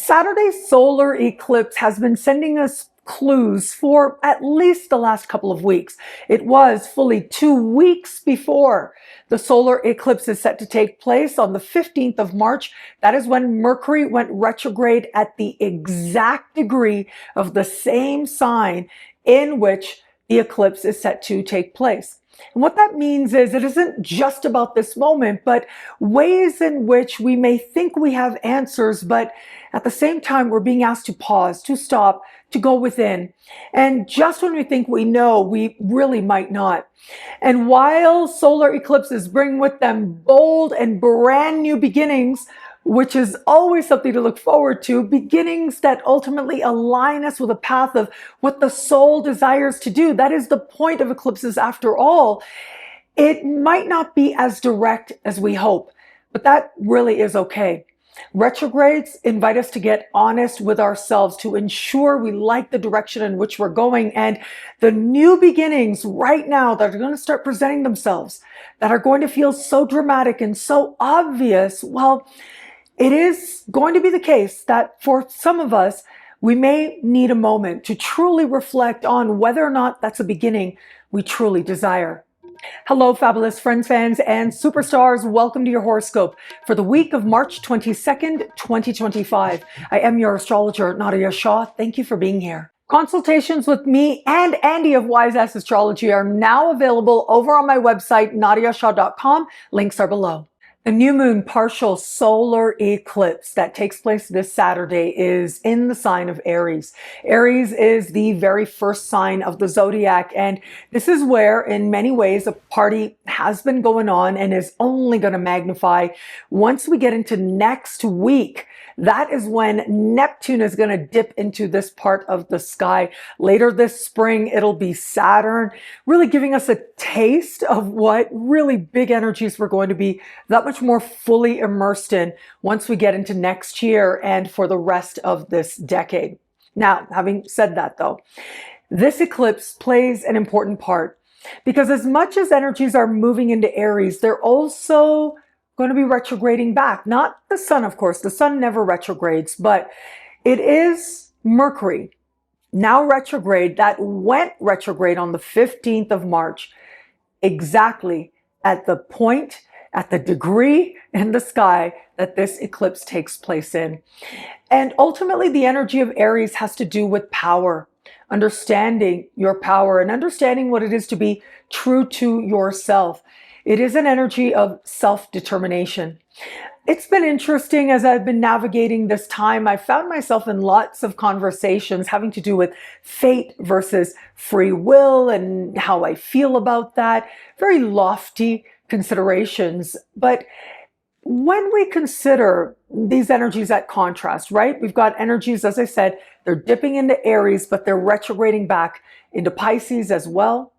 Saturday's solar eclipse has been sending us clues for at least the last couple of weeks. It was fully 2 weeks before the solar eclipse is set to take place on the 15th of March. That is when Mercury went retrograde at the exact degree of the same sign in which the eclipse is set to take place. And what that means is it isn't just about this moment, but ways in which we may think we have answers, but at the same time, we're being asked to pause, to stop, to go within. And just when we think we know, we really might not. And while solar eclipses bring with them bold and brand new beginnings, which is always something to look forward to, beginnings that ultimately align us with a path of what the soul desires to do. That is the point of eclipses after all. It might not be as direct as we hope, but that really is okay. Retrogrades invite us to get honest with ourselves to ensure we like the direction in which we're going. And the new beginnings right now that are going to start presenting themselves, that are going to feel so dramatic and so obvious, well, it is going to be the case that for some of us, we may need a moment to truly reflect on whether or not that's a beginning we truly desire. Hello, fabulous friends, fans, and superstars. Welcome to your horoscope for the week of March 22nd, 2025. I am your astrologer, Nadiya Shah. Thank you for being here. Consultations with me and Andy of Wise Ass Astrology are now available over on my website, nadiyashah.com. Links are below. The new moon partial solar eclipse that takes place this Saturday is in the sign of Aries. Aries is the very first sign of the zodiac, and this is where, in many ways, a party has been going on and is only going to magnify once we get into next week. That is when Neptune is going to dip into this part of the sky. Later this spring, it'll be Saturn, really giving us a taste of what really big energies we're going to be that much more fully immersed in once we get into next year and for the rest of this decade. Now, having said that though, this eclipse plays an important part because as much as energies are moving into Aries, they're also going to be retrograding back. Not the sun, of course. The sun never retrogrades, but it is Mercury, now retrograde, that went retrograde on the 15th of March, exactly at the point, at the degree in the sky that this eclipse takes place in. And ultimately, the energy of Aries has to do with power, understanding your power and understanding what it is to be true to yourself. It is an energy of self-determination. It's been interesting as I've been navigating this time. I found myself in lots of conversations having to do with fate versus free will and how I feel about that. Very lofty considerations. But when we consider these energies at contrast, right? We've got energies, as I said, they're dipping into Aries, but they're retrograding back into Pisces as well.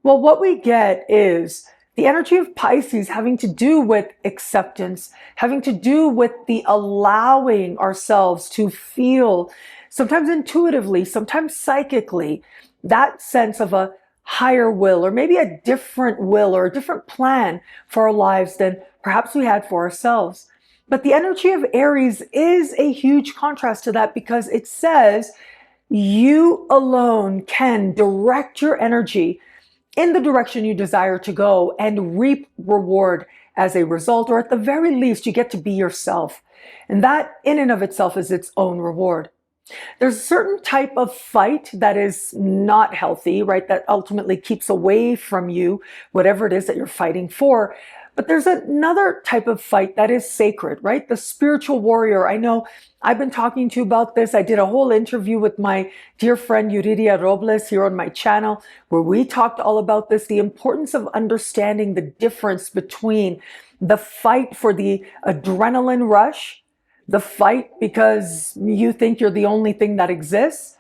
Well, what we get is the energy of Pisces having to do with acceptance, having to do with the allowing ourselves to feel, sometimes intuitively, sometimes psychically, that sense of a higher will or maybe a different will or a different plan for our lives than perhaps we had for ourselves. But the energy of Aries is a huge contrast to that because it says you alone can direct your energy in the direction you desire to go and reap reward as a result, or at the very least, you get to be yourself. And that in and of itself is its own reward. There's a certain type of fight that is not healthy, right? That ultimately keeps away from you, whatever it is that you're fighting for. But there's another type of fight that is sacred, right? The spiritual warrior. I know I've been talking to you about this. I did a whole interview with my dear friend Yuridia Robles here on my channel, where we talked all about this, the importance of understanding the difference between the fight for the adrenaline rush, the fight because you think you're the only thing that exists,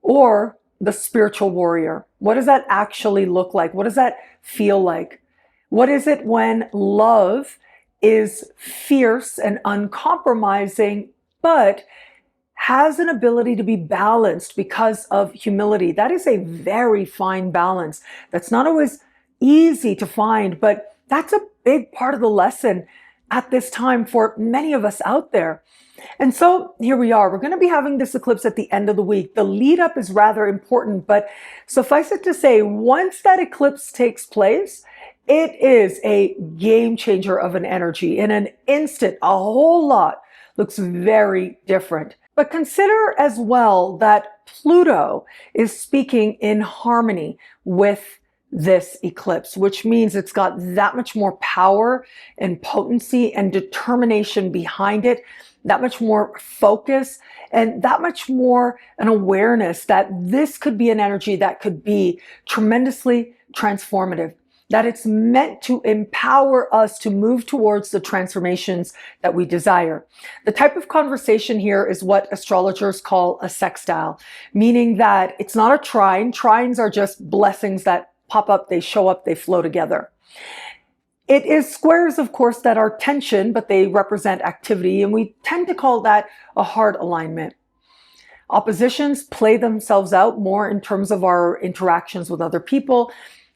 or the spiritual warrior. What does that actually look like? What does that feel like? What is it when love is fierce and uncompromising, but has an ability to be balanced because of humility? That is a very fine balance. That's not always easy to find, but that's a big part of the lesson at this time for many of us out there. And so here we are. We're going to be having this eclipse at the end of the week. The lead up is rather important, but suffice it to say, once that eclipse takes place, it is a game changer of an energy. In an instant, a whole lot looks very different. But consider as well that Pluto is speaking in harmony with this eclipse, which means it's got that much more power and potency and determination behind it, that much more focus, and that much more an awareness that this could be an energy that could be tremendously transformative, that it's meant to empower us to move towards the transformations that we desire. The type of conversation here is what astrologers call a sextile, meaning that it's not a trine. Trines are just blessings that pop up, they show up, they flow together. It is squares, of course, that are tension, but they represent activity, and we tend to call that a hard alignment. Oppositions play themselves out more in terms of our interactions with other people.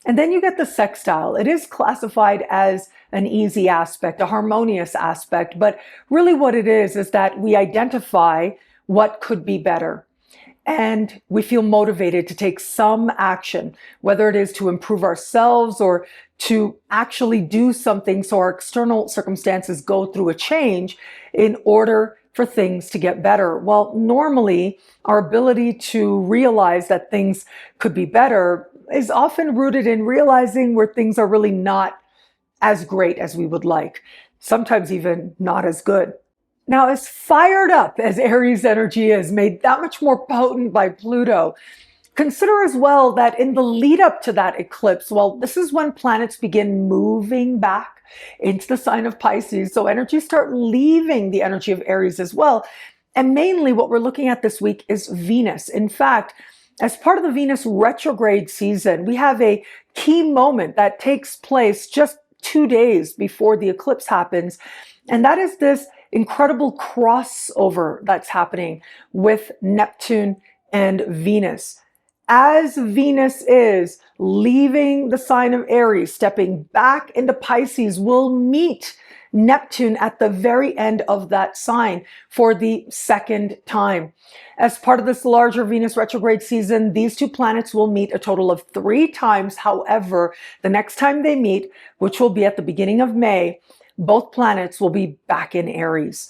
And then you get the sextile. It is classified as an easy aspect, a harmonious aspect, but really what it is that we identify what could be better. And we feel motivated to take some action, whether it is to improve ourselves or to actually do something so our external circumstances go through a change in order for things to get better. Well, normally our ability to realize that things could be better is often rooted in realizing where things are really not as great as we would like, sometimes even not as good. Now, as fired up as Aries energy is, made that much more potent by Pluto, consider as well that in the lead up to that eclipse, well, this is when planets begin moving back into the sign of Pisces. So energies start leaving the energy of Aries as well. And mainly what we're looking at this week is Venus. In fact, as part of the Venus retrograde season, we have a key moment that takes place just 2 days before the eclipse happens. And that is this incredible crossover that's happening with Neptune and Venus. As Venus is leaving the sign of Aries, stepping back into Pisces, we'll meet Neptune at the very end of that sign for the second time. As part of this larger Venus retrograde season, these two planets will meet a total of 3 times. However, the next time they meet, which will be at the beginning of May, both planets will be back in Aries.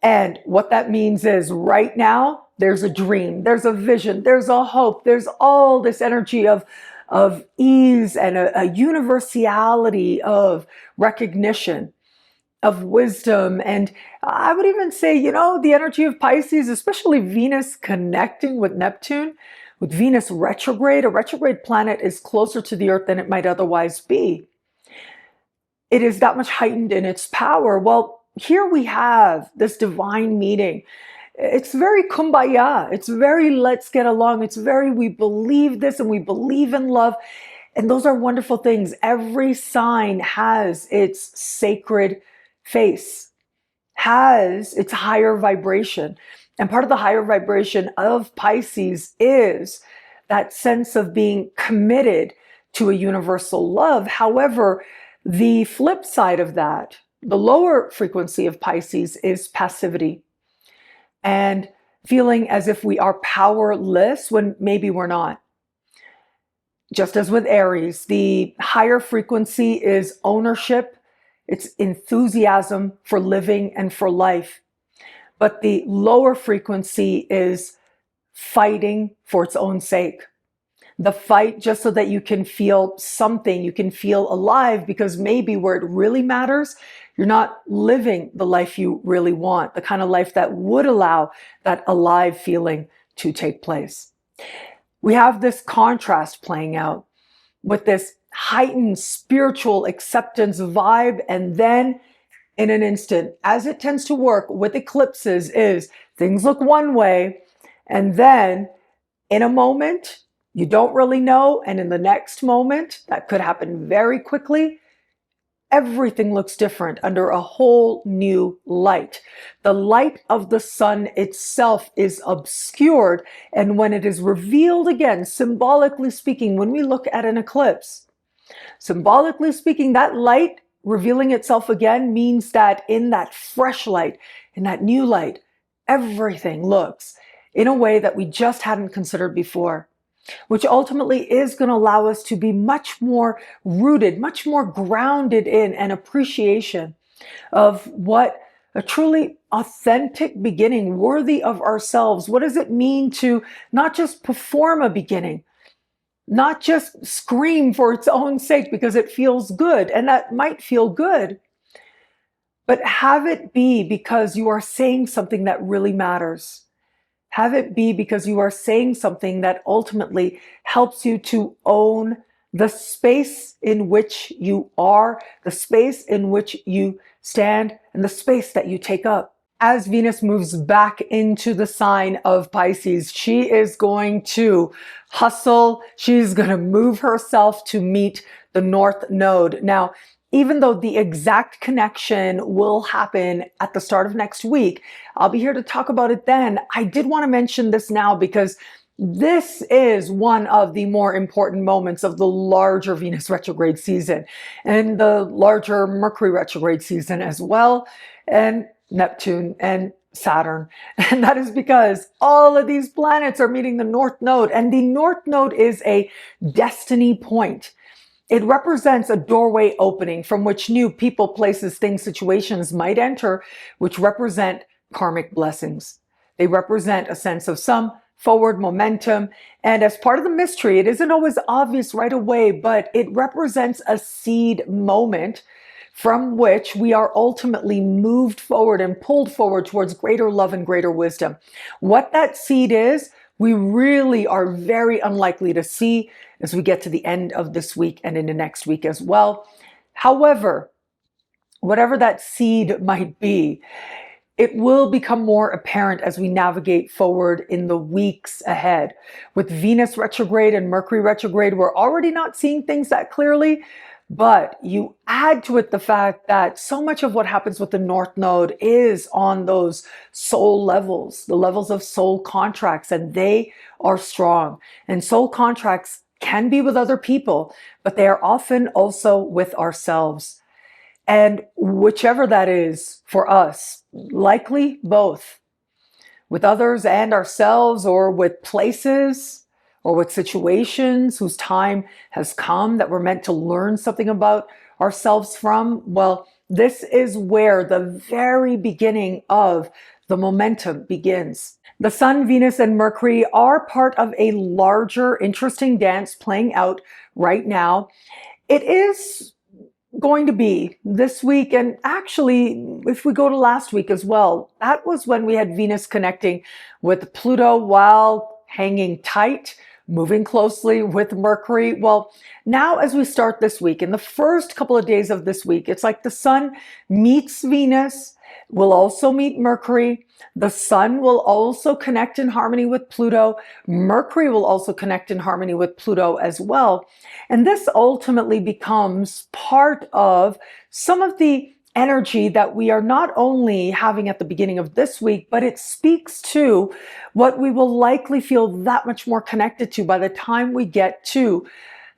And what that means is right now, there's a dream, there's a vision, there's a hope, there's all this energy of ease and a universality of recognition, of wisdom. And I would even say, the energy of Pisces, especially Venus connecting with Neptune, with Venus retrograde, a retrograde planet is closer to the Earth than it might otherwise be. It is that much heightened in its power. Well, here we have this divine meeting. It's very kumbaya. It's very let's get along. It's very we believe this and we believe in love. And those are wonderful things. Every sign has its sacred face, has its higher vibration. And part of the higher vibration of Pisces is that sense of being committed to a universal love. However, the flip side of that, the lower frequency of Pisces, is passivity and feeling as if we are powerless when maybe we're not. Just as with Aries, the higher frequency is ownership, it's enthusiasm for living and for life. But the lower frequency is fighting for its own sake. The fight just so that you can feel something, you can feel alive, because maybe where it really matters, you're not living the life you really want, the kind of life that would allow that alive feeling to take place. We have this contrast playing out with this heightened spiritual acceptance vibe, and then in an instant, as it tends to work with eclipses, is things look one way, and then in a moment, you don't really know, and in the next moment, that could happen very quickly, everything looks different under a whole new light. The light of the sun itself is obscured, and when it is revealed again, symbolically speaking, when we look at an eclipse, symbolically speaking, that light revealing itself again means that in that fresh light, in that new light, everything looks in a way that we just hadn't considered before, which ultimately is going to allow us to be much more rooted, much more grounded in an appreciation of what a truly authentic beginning, worthy of ourselves. What does it mean to not just perform a beginning, not just scream for its own sake because it feels good, and that might feel good, but have it be because you are saying something that really matters. Have it be because you are saying something that ultimately helps you to own the space in which you are, the space in which you stand, and the space that you take up. As Venus moves back into the sign of Pisces, she is going to hustle. She's going to move herself to meet the North Node. Now, even though the exact connection will happen at the start of next week, I'll be here to talk about it then. I did want to mention this now because this is one of the more important moments of the larger Venus retrograde season and the larger Mercury retrograde season as well, and Neptune and Saturn. And that is because all of these planets are meeting the North Node, and the North Node is a destiny point. It represents a doorway opening from which new people, places, things, situations might enter, which represent karmic blessings. They represent a sense of some forward momentum. And as part of the mystery, it isn't always obvious right away, but it represents a seed moment from which we are ultimately moved forward and pulled forward towards greater love and greater wisdom. What that seed is, we really are very unlikely to see as we get to the end of this week and into next week as well. However, whatever that seed might be, it will become more apparent as we navigate forward in the weeks ahead. With Venus retrograde and Mercury retrograde, we're already not seeing things that clearly, but you add to it the fact that so much of what happens with the North Node is on those soul levels, the levels of soul contracts, and they are strong. And soul contracts can be with other people, but they are often also with ourselves. And whichever that is for us, likely both, with others and ourselves, or with places, or with situations whose time has come that we're meant to learn something about ourselves from. Well, this is where the very beginning of the momentum begins. The Sun, Venus, and Mercury are part of a larger, interesting dance playing out right now. It is going to be this week, and actually, if we go to last week as well, that was when we had Venus connecting with Pluto while hanging tight, moving closely with Mercury. Well, now as we start this week, in the first couple of days of this week, it's like the Sun meets Venus, will also meet Mercury. The Sun will also connect in harmony with Pluto. Mercury will also connect in harmony with Pluto as well. And this ultimately becomes part of some of the energy that we are not only having at the beginning of this week, but it speaks to what we will likely feel that much more connected to by the time we get to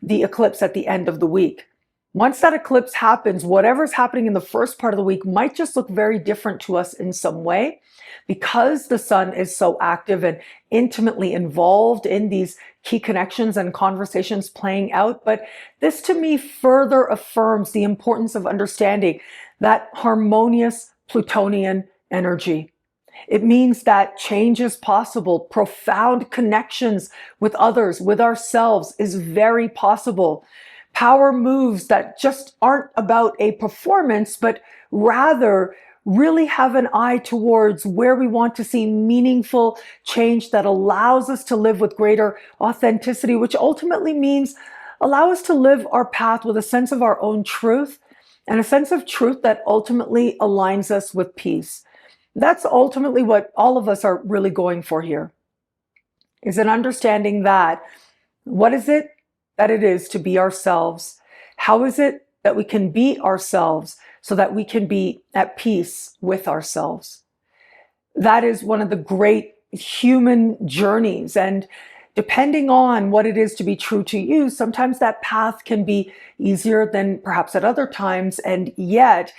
the eclipse at the end of the week. Once that eclipse happens, whatever's happening in the first part of the week might just look very different to us in some way, because the Sun is so active and intimately involved in these key connections and conversations playing out. But this to me further affirms the importance of understanding that harmonious Plutonian energy. It means that change is possible. Profound connections with others, with ourselves, is very possible. Power moves that just aren't about a performance, but rather really have an eye towards where we want to see meaningful change that allows us to live with greater authenticity, which ultimately means allow us to live our path with a sense of our own truth, and a sense of truth that ultimately aligns us with peace. That's ultimately what all of us are really going for here, is an understanding that what is it that it is to be ourselves? How is it that we can be ourselves so that we can be at peace with ourselves? That is one of the great human journeys. And depending on what it is to be true to you, sometimes that path can be easier than perhaps at other times. And yet,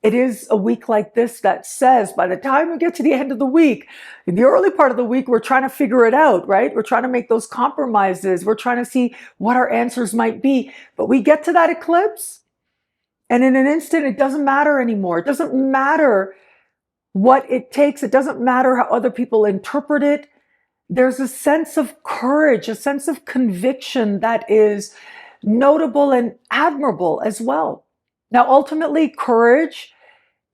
it is a week like this that says by the time we get to the end of the week, in the early part of the week, we're trying to figure it out, right? We're trying to make those compromises. We're trying to see what our answers might be. But we get to that eclipse, and in an instant, it doesn't matter anymore. It doesn't matter what it takes. It doesn't matter how other people interpret it. There's a sense of courage, a sense of conviction that is notable and admirable as well. Now, ultimately, courage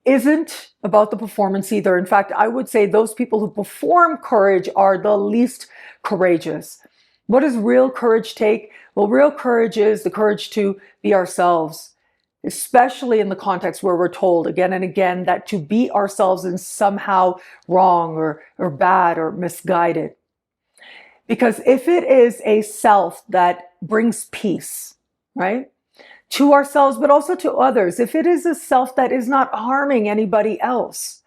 isn't about the performance either. In fact, I would say those people who perform courage are the least courageous. What does real courage take? Well, real courage is the courage to be ourselves, especially in the context where we're told again and again that to be ourselves is somehow wrong or bad or misguided. Because if it is a self that brings peace, right? To ourselves, but also to others. If it is a self that is not harming anybody else,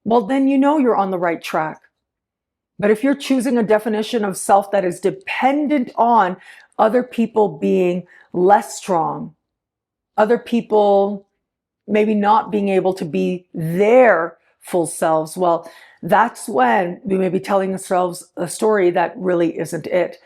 well, then you know you're on the right track. But if you're choosing a definition of self that is dependent on other people being less strong, other people maybe not being able to be their full selves, well, that's when we may be telling ourselves a story that really isn't it.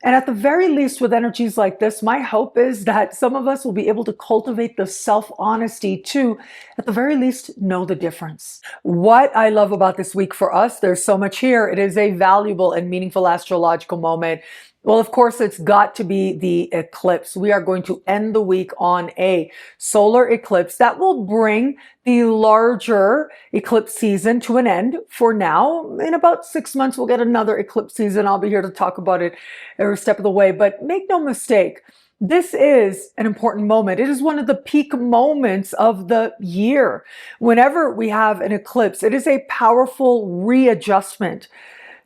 And at the very least, with energies like this, my hope is that some of us will be able to cultivate the self-honesty to, at the very least, know the difference. What I love about this week for us, there's so much here. It is a valuable and meaningful astrological moment. Well, of course, it's got to be the eclipse. We are going to end the week on a solar eclipse that will bring the larger eclipse season to an end for now. In about 6 months, we'll get another eclipse season. I'll be here to talk about it every step of the way. But make no mistake, this is an important moment. It is one of the peak moments of the year. Whenever we have an eclipse, it is a powerful readjustment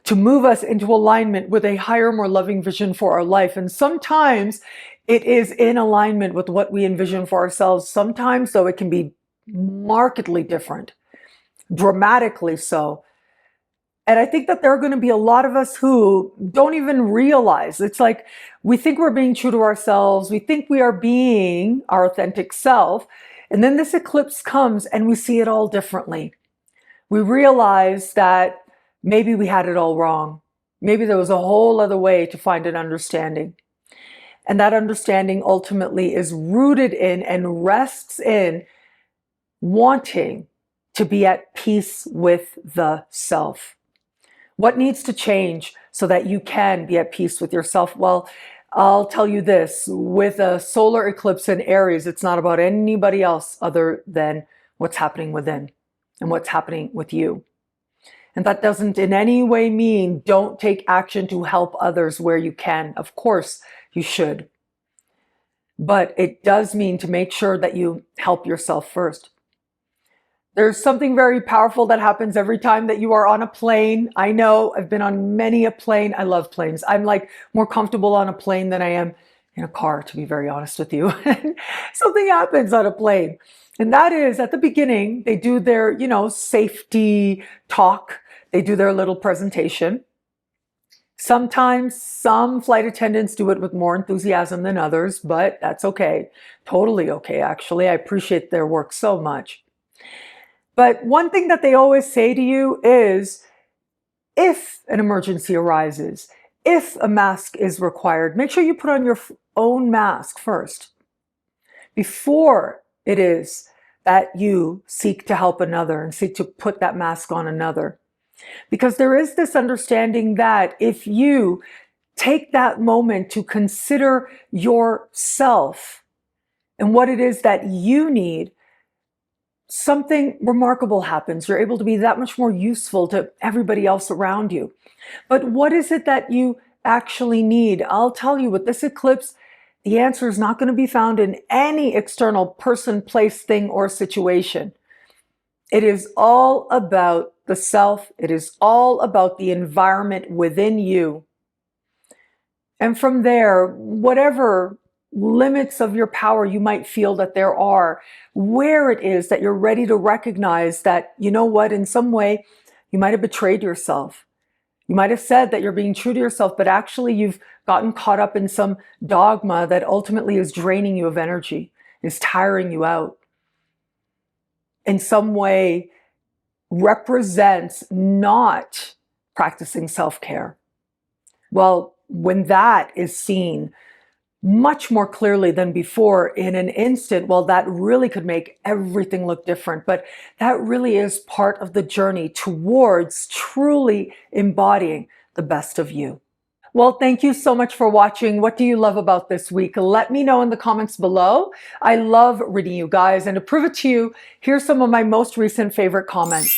to move us into alignment with a higher, more loving vision for our life. And sometimes it is in alignment with what we envision for ourselves. Sometimes, though, it can be markedly different, dramatically so. And I think that there are going to be a lot of us who don't even realize. It's like we think we're being true to ourselves. We think we are being our authentic self. And then this eclipse comes and we see it all differently. We realize that maybe we had it all wrong. Maybe there was a whole other way to find an understanding. And that understanding ultimately is rooted in and rests in wanting to be at peace with the self. What needs to change so that you can be at peace with yourself? Well, I'll tell you this, with a solar eclipse in Aries, it's not about anybody else other than what's happening within and what's happening with you. And that doesn't in any way mean don't take action to help others where you can. Of course, you should. But it does mean to make sure that you help yourself first. There's something very powerful that happens every time that you are on a plane. I know I've been on many a plane. I love planes. I'm like more comfortable on a plane than I am in a car, to be very honest with you. Something happens on a plane. And that is at the beginning, they do their, safety talk. They do their little presentation. Sometimes some flight attendants do it with more enthusiasm than others, but that's okay. Totally okay, actually. I appreciate their work so much. But one thing that they always say to you is, if an emergency arises, if a mask is required, make sure you put on your own mask first before it is that you seek to help another and seek to put that mask on another. Because there is this understanding that if you take that moment to consider yourself and what it is that you need, something remarkable happens. You're able to be that much more useful to everybody else around you. But what is it that you actually need? I'll tell you, with this eclipse, the answer is not going to be found in any external person, place, thing, or situation. It is all about the self. It is all about the environment within you. And from there, whatever limits of your power you might feel that there are, where it is that you're ready to recognize that, you know what, in some way, you might have betrayed yourself. You might have said that you're being true to yourself, but actually you've gotten caught up in some dogma that ultimately is draining you of energy, is tiring you out. In some way represents not practicing self-care. Well, when that is seen much more clearly than before in an instant, well, that really could make everything look different. But that really is part of the journey towards truly embodying the best of you. Well, thank you so much for watching. What do you love about this week? Let me know in the comments below. I love reading you guys, and to prove it to you, here's some of my most recent favorite comments.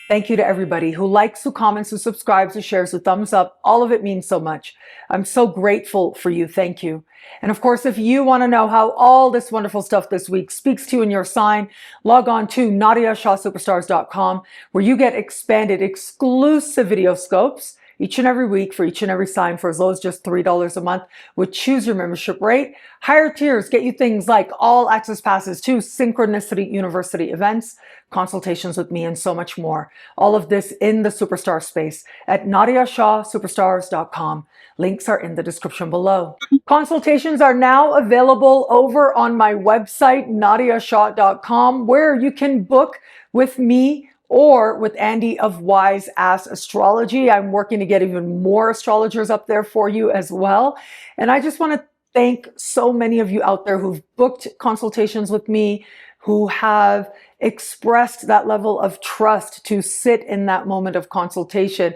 Thank you to everybody who likes, who comments, who subscribes, who shares, who thumbs up. All of it means so much. I'm so grateful for you. Thank you. And of course, if you want to know how all this wonderful stuff this week speaks to you in your sign, log on to NadiyaShahSuperstars.com, where you get expanded exclusive video scopes each and every week for each and every sign for as low as just $3 a month, with choose your membership rate. Higher tiers get you things like all access passes to Synchronicity University events, consultations with me, and so much more. All of this in the superstar space at NadiyaShahSuperstars.com. Links are in the description below. Consultations are now available over on my website, NadiyaShah.com, where you can book with me or with Andy of Wise Ass Astrology. I'm working to get even more astrologers up there for you as well. And I just want to thank so many of you out there who've booked consultations with me, who have expressed that level of trust to sit in that moment of consultation.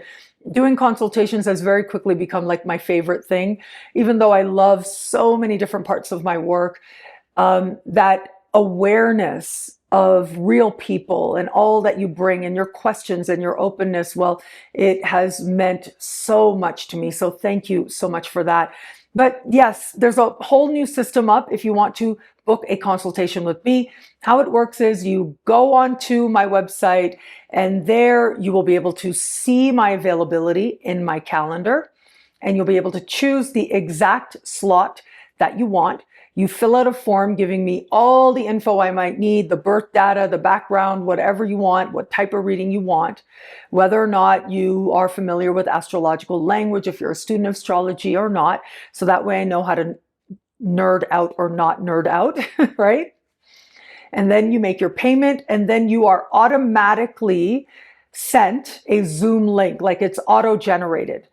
Doing consultations has very quickly become like my favorite thing, even though I love so many different parts of my work. That awareness of real people and all that you bring and your questions and your openness, well, it has meant so much to me. So thank you so much for that. But yes, there's a whole new system up if you want to book a consultation with me. How it works is you go onto my website, and there you will be able to see my availability in my calendar, and you'll be able to choose the exact slot that you want. You fill out a form giving me all the info I might need, the birth data, the background, whatever you want, what type of reading you want, whether or not you are familiar with astrological language, if you're a student of astrology or not. So that way I know how to nerd out or not nerd out, right? And then you make your payment, and then you are automatically sent a Zoom link, like it's auto-generated.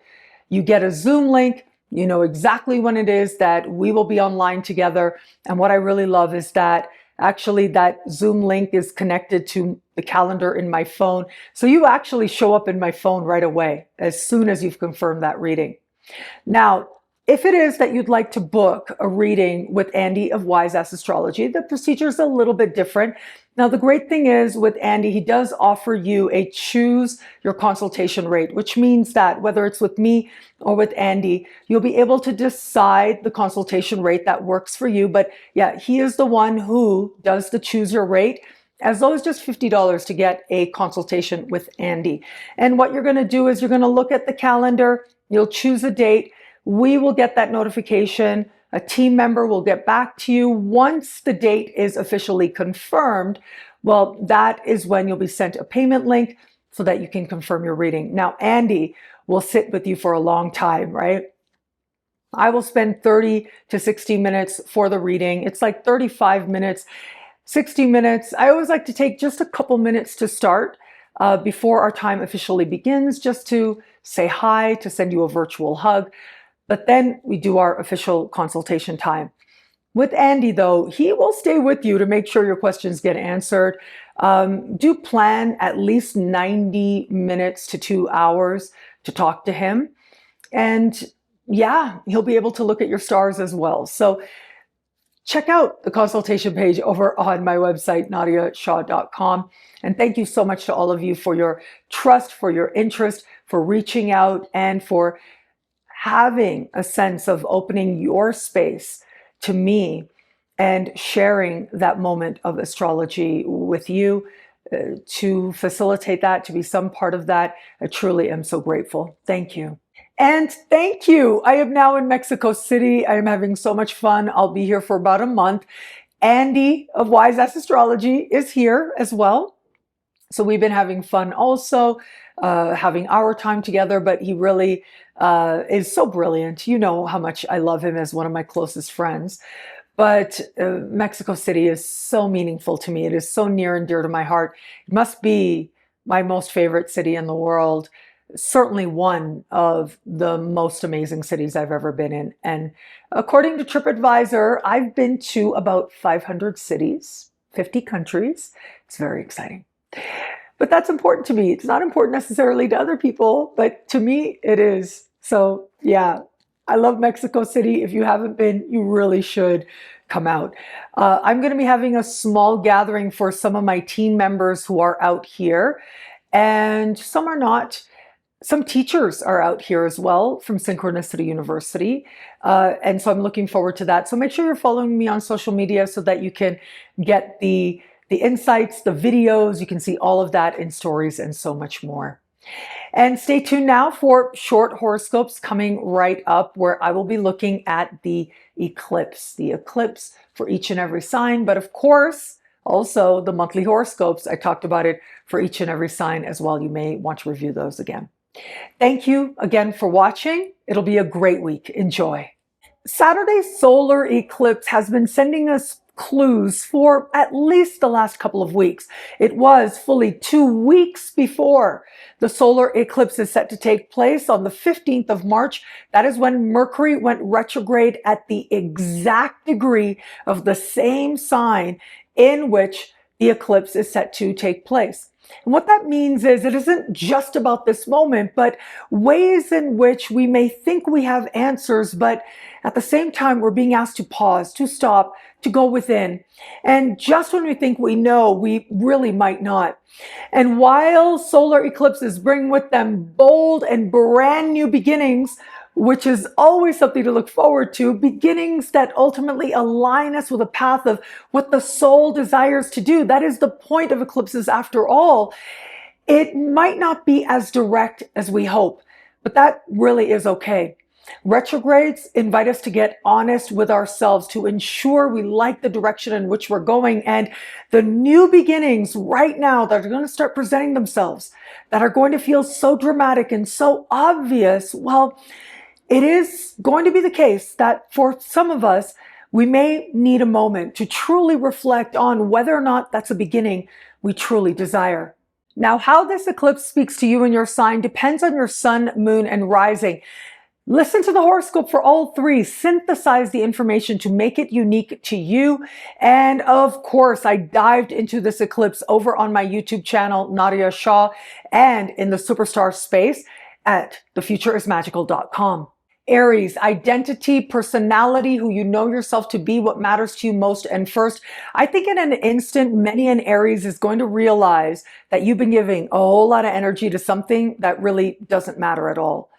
You get a Zoom link. You know exactly when it is that we will be online together. And what I really love is that actually that Zoom link is connected to the calendar in my phone. So you actually show up in my phone right away as soon as you've confirmed that reading. Now, if it is that you'd like to book a reading with Andy of Wise Ass Astrology, the procedure is a little bit different. Now, the great thing is with Andy, he does offer you a choose your consultation rate, which means that whether it's with me or with Andy, you'll be able to decide the consultation rate that works for you. But yeah, he is the one who does the choose your rate, as low as just $50 to get a consultation with Andy. And what you're going to do is you're going to look at the calendar, you'll choose a date. We will get that notification. A team member will get back to you once the date is officially confirmed. Well, that is when you'll be sent a payment link so that you can confirm your reading. Now, Andy will sit with you for a long time, right? I will spend 30 to 60 minutes for the reading. It's like 35 minutes, 60 minutes. I always like to take just a couple minutes to start before our time officially begins, just to say hi, to send you a virtual hug. But then we do our official consultation time. With Andy, though, he will stay with you to make sure your questions get answered. Do plan at least 90 minutes to 2 hours to talk to him. And yeah, he'll be able to look at your stars as well. So check out the consultation page over on my website, NadiyaShah.com. And thank you so much to all of you for your trust, for your interest, for reaching out, and for having a sense of opening your space to me and sharing that moment of astrology with you. To facilitate that, to be some part of that, I truly am so grateful. Thank you. And thank you. I am now in Mexico City. I am having so much fun. I'll be here for about a month. Andy of Wise Ass Astrology is here as well. So we've been having fun also, having our time together, but he really is so brilliant. You know how much I love him as one of my closest friends. But Mexico City is so meaningful to me. It is so near and dear to my heart. It must be my most favorite city in the world. Certainly one of the most amazing cities I've ever been in. And according to TripAdvisor, I've been to about 500 cities, 50 countries. It's very exciting. But that's important to me. It's not important necessarily to other people, but to me it is. So yeah, I love Mexico City. If you haven't been, you really should come out. I'm going to be having a small gathering for some of my team members who are out here, and some are not. Some teachers are out here as well from Synchronicity University. And so I'm looking forward to that. So make sure you're following me on social media so that you can get the insights, the videos, you can see all of that in stories and so much more. And stay tuned now for short horoscopes coming right up, where I will be looking at the eclipse for each and every sign. But of course, also the monthly horoscopes. I talked about it for each and every sign as well. You may want to review those again. Thank you again for watching. It'll be a great week. Enjoy. Saturday's solar eclipse has been sending us clues for at least the last couple of weeks. It was fully 2 weeks before the solar eclipse is set to take place on the 15th of March. That is when Mercury went retrograde at the exact degree of the same sign in which the eclipse is set to take place. And what that means is it isn't just about this moment, but ways in which we may think we have answers, but at the same time, we're being asked to pause, to stop, to go within. And just when we think we know, we really might not. And while solar eclipses bring with them bold and brand new beginnings, which is always something to look forward to, beginnings that ultimately align us with a path of what the soul desires to do. That is the point of eclipses after all. It might not be as direct as we hope, but that really is okay. Retrogrades invite us to get honest with ourselves, to ensure we like the direction in which we're going. And the new beginnings right now that are going to start presenting themselves, that are going to feel so dramatic and so obvious, well, it is going to be the case that for some of us, we may need a moment to truly reflect on whether or not that's a beginning we truly desire. Now, how this eclipse speaks to you and your sign depends on your sun, moon, and rising. Listen to the horoscope for all three. Synthesize the information to make it unique to you. And of course, I dived into this eclipse over on my YouTube channel, Nadiya Shah, and in the superstar space at thefutureismagical.com. Aries, identity, personality, who you know yourself to be, what matters to you most and first. I think in an instant, many an Aries is going to realize that you've been giving a whole lot of energy to something that really doesn't matter at all.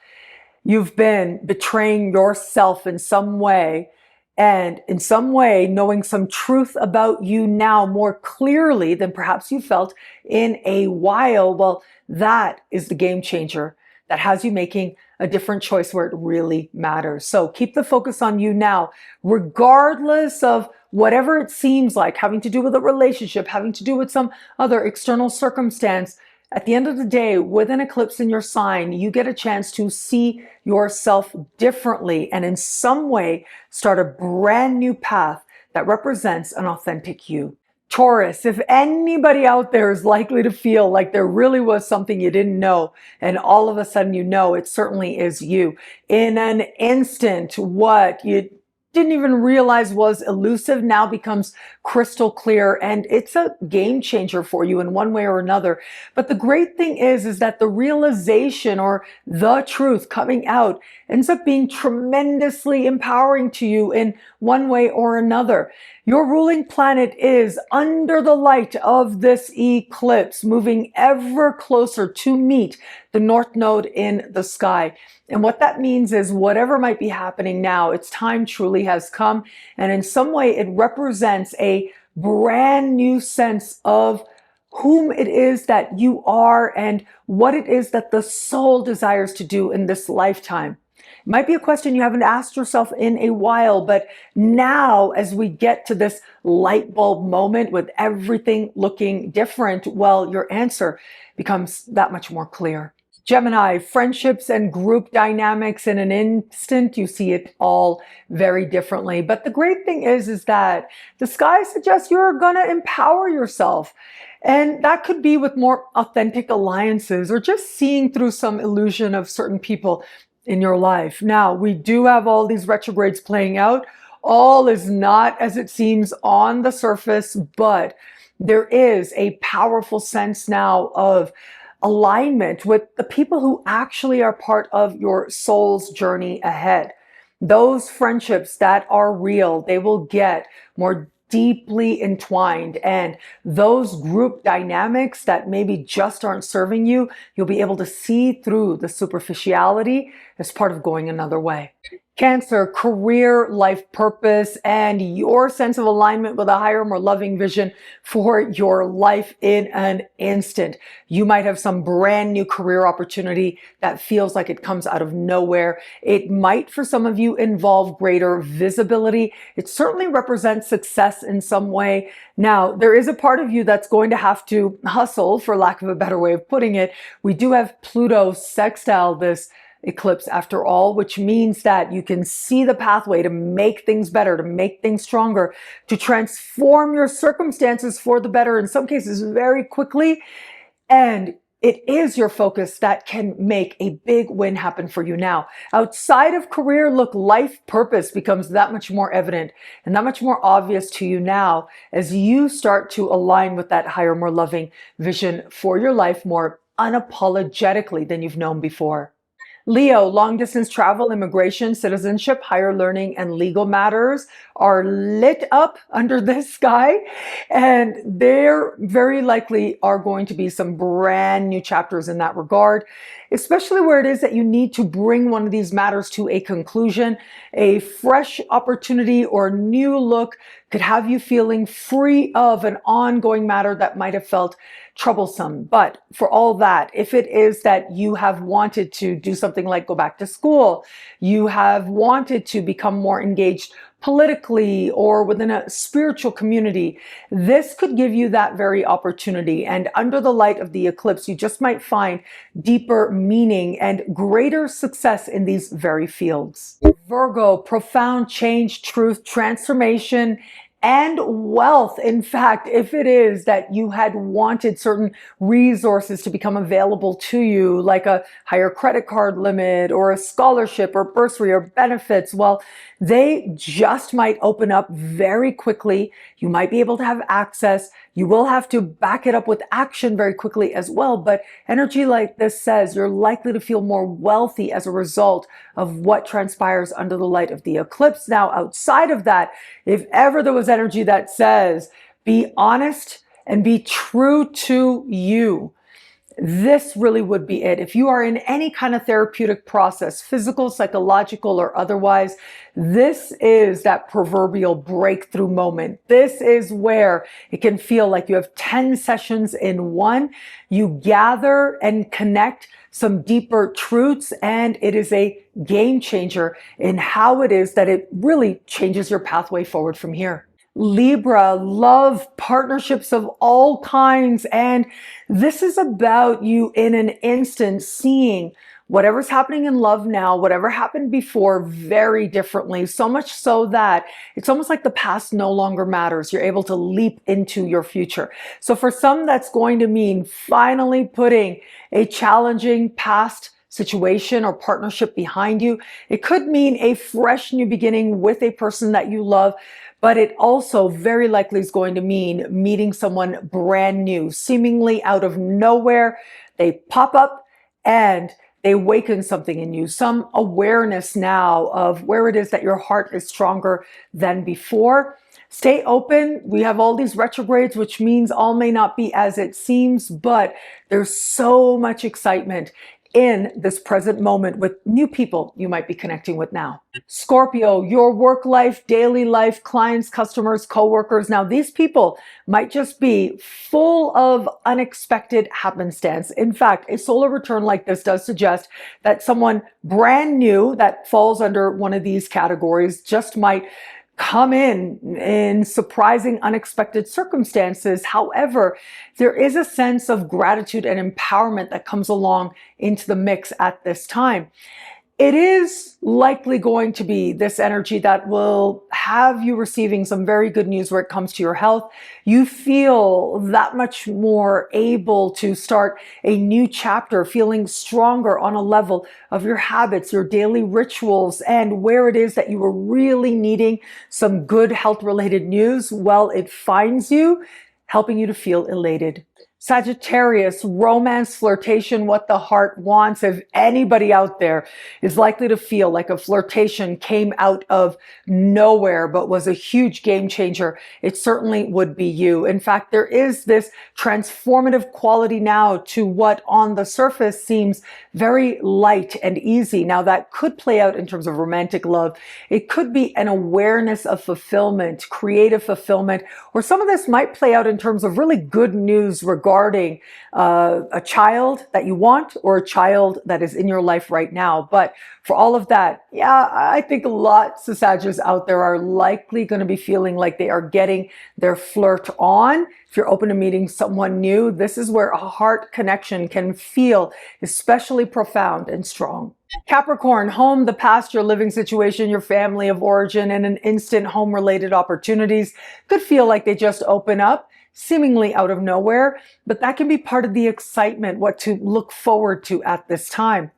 You've been betraying yourself in some way, and in some way knowing some truth about you now more clearly than perhaps you felt in a while. Well, that is the game changer that has you making a different choice where it really matters. So keep the focus on you now, regardless of whatever it seems like, having to do with a relationship, having to do with some other external circumstance. At the end of the day, with an eclipse in your sign, you get a chance to see yourself differently and in some way start a brand new path that represents an authentic you. Taurus, if anybody out there is likely to feel like there really was something you didn't know and all of a sudden you know, it certainly is you. In an instant, what you didn't even realize was elusive now becomes crystal clear, and it's a game changer for you in one way or another. But the great thing is that the realization or the truth coming out ends up being tremendously empowering to you in one way or another. Your ruling planet is under the light of this eclipse, moving ever closer to meet the North Node in the sky. And what that means is whatever might be happening now, its time truly has come. And in some way, it represents a brand new sense of whom it is that you are and what it is that the soul desires to do in this lifetime. Might be a question you haven't asked yourself in a while, but now as we get to this light bulb moment with everything looking different, well, your answer becomes that much more clear. Gemini, friendships and group dynamics in an instant, you see it all very differently. But the great thing is that the sky suggests you're going to empower yourself. And that could be with more authentic alliances or just seeing through some illusion of certain people in your life. Now, we do have all these retrogrades playing out. All is not as it seems on the surface, but there is a powerful sense now of alignment with the people who actually are part of your soul's journey ahead. Those friendships that are real, they will get more deeply entwined, and those group dynamics that maybe just aren't serving you, you'll be able to see through the superficiality as part of going another way. Cancer, career, life purpose, and your sense of alignment with a higher, more loving vision for your life in an instant. You might have some brand new career opportunity that feels like it comes out of nowhere. It might, for some of you, involve greater visibility. It certainly represents success in some way. Now, there is a part of you that's going to have to hustle, for lack of a better way of putting it. We do have Pluto sextile this eclipse after all, which means that you can see the pathway to make things better, to make things stronger, to transform your circumstances for the better, in some cases very quickly. And it is your focus that can make a big win happen for you now. Outside of career, look, life purpose becomes that much more evident and that much more obvious to you now as you start to align with that higher, more loving vision for your life more unapologetically than you've known before. Leo, long distance travel, immigration, citizenship, higher learning, and legal matters are lit up under this sky. And there very likely are going to be some brand new chapters in that regard, especially where it is that you need to bring one of these matters to a conclusion. A fresh opportunity or new look could have you feeling free of an ongoing matter that might have felt troublesome. But for all that, if it is that you have wanted to do something like go back to school, you have wanted to become more engaged politically or within a spiritual community, this could give you that very opportunity. And under the light of the eclipse, you just might find deeper meaning and greater success in these very fields. Virgo, profound change, truth, transformation, and wealth. In fact, if it is that you had wanted certain resources to become available to you, like a higher credit card limit or a scholarship or bursary or benefits, well, they just might open up very quickly. You might be able to have access. You will have to back it up with action very quickly as well. But energy like this says you're likely to feel more wealthy as a result of what transpires under the light of the eclipse. Now, outside of that, if ever there was energy that says be honest and be true to you, this really would be it. If you are in any kind of therapeutic process, physical, psychological, or otherwise, this is that proverbial breakthrough moment. This is where it can feel like you have 10 sessions in one. You gather and connect some deeper truths, and it is a game changer in how it is that it really changes your pathway forward from here. Libra, love, partnerships of all kinds. And this is about you in an instant seeing whatever's happening in love now, whatever happened before, very differently. So much so that it's almost like the past no longer matters. You're able to leap into your future. So for some, that's going to mean finally putting a challenging past situation or partnership behind you. It could mean a fresh new beginning with a person that you love. But it also very likely is going to mean meeting someone brand new, seemingly out of nowhere. They pop up and they awaken something in you, some awareness now of where it is that your heart is stronger than before. Stay open. We have all these retrogrades, which means all may not be as it seems, but there's so much excitement in this present moment with new people you might be connecting with now. Scorpio, your work life, daily life, clients, customers, coworkers. Now, these people might just be full of unexpected happenstance. In fact, a solar return like this does suggest that someone brand new that falls under one of these categories just might come in surprising, unexpected circumstances. However, there is a sense of gratitude and empowerment that comes along into the mix at this time. It is likely going to be this energy that will have you receiving some very good news where it comes to your health. You feel that much more able to start a new chapter, feeling stronger on a level of your habits, your daily rituals, and where it is that you were really needing some good health-related news, well, it finds you, helping you to feel elated. Sagittarius, romance, flirtation, what the heart wants. If anybody out there is likely to feel like a flirtation came out of nowhere but was a huge game changer, it certainly would be you. In fact, there is this transformative quality now to what on the surface seems very light and easy. Now, that could play out in terms of romantic love. It could be an awareness of fulfillment, creative fulfillment, or some of this might play out in terms of really good news regarding a child that you want or a child that is in your life right now. But for all of that, yeah, I think lots of Sagittarius out there are likely going to be feeling like they are getting their flirt on. If you're open to meeting someone new, this is where a heart connection can feel especially profound and strong. Capricorn, home, the past, your living situation, your family of origin, and an instant home-related opportunities could feel like they just open up, seemingly out of nowhere, but that can be part of the excitement, what to look forward to at this time.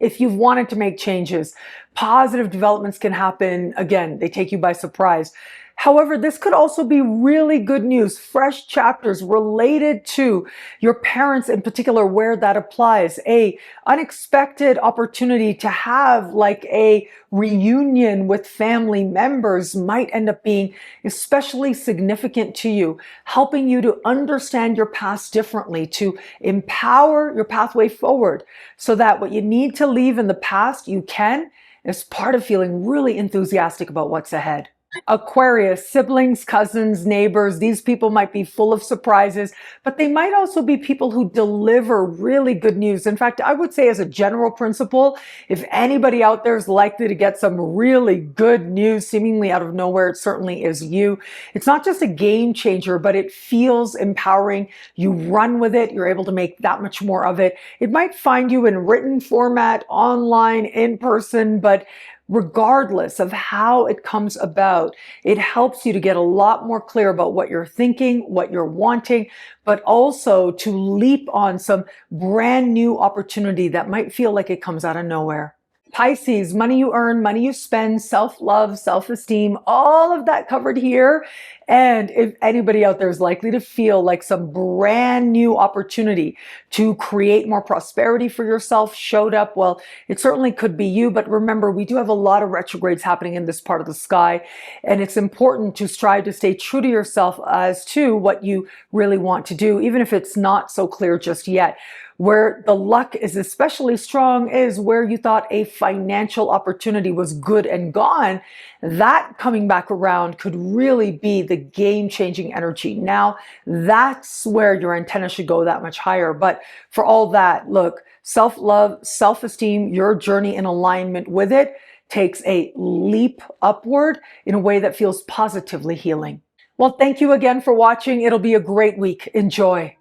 If you've wanted to make changes, positive developments can happen. Again, they take you by surprise. However, this could also be really good news, fresh chapters related to your parents in particular, where that applies. A unexpected opportunity to have like a reunion with family members might end up being especially significant to you, helping you to understand your past differently, to empower your pathway forward so that what you need to leave in the past, you can, as part of feeling really enthusiastic about what's ahead. Aquarius, siblings, cousins, neighbors, these people might be full of surprises, but they might also be people who deliver really good news. In fact, I would say as a general principle, if anybody out there is likely to get some really good news seemingly out of nowhere, it certainly is you. It's not just a game changer, but it feels empowering. You run with it. You're able to make that much more of it. It might find you in written format, online, in person, but regardless of how it comes about, it helps you to get a lot more clear about what you're thinking, what you're wanting, but also to leap on some brand new opportunity that might feel like it comes out of nowhere. Pisces, money you earn, money you spend, self-love, self-esteem, all of that covered here. And if anybody out there is likely to feel like some brand new opportunity to create more prosperity for yourself showed up, well, it certainly could be you. But remember, we do have a lot of retrogrades happening in this part of the sky. And it's important to strive to stay true to yourself as to what you really want to do, even if it's not so clear just yet. Where the luck is especially strong is where you thought a financial opportunity was good and gone. That coming back around could really be the game-changing energy. Now, that's where your antenna should go that much higher. But for all that, look, self-love, self-esteem, your journey in alignment with it takes a leap upward in a way that feels positively healing. Well, thank you again for watching. It'll be a great week. Enjoy.